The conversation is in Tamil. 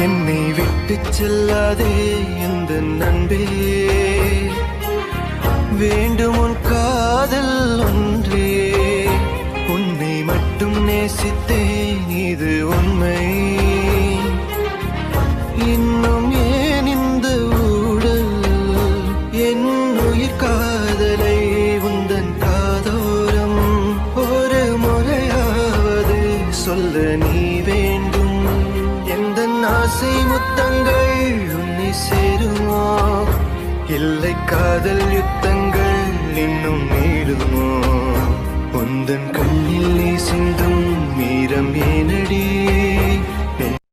என்னை விட்டு செல்லாதே எந்த நண்பே, வேண்டும் உன் காதல் ஒன்றே. உன்னை மட்டும் நேசித்தேன், இது உண்மை. இன்னும் ஏன் இந்த ஊடல்? என் உயிர் காதலை உந்தன் காதோரம் ஒரு முறையாவது சொல்ல நீ வேண்டும். எந்த ஆசை முத்தங்கள் உன்னை சேருமோ, இல்லை காதல் யுத்தங்கள் இன்னும் நீடுமோ? உந்தன் கண்ணில் நீ சிந்தும் மீரம் ஏனடி?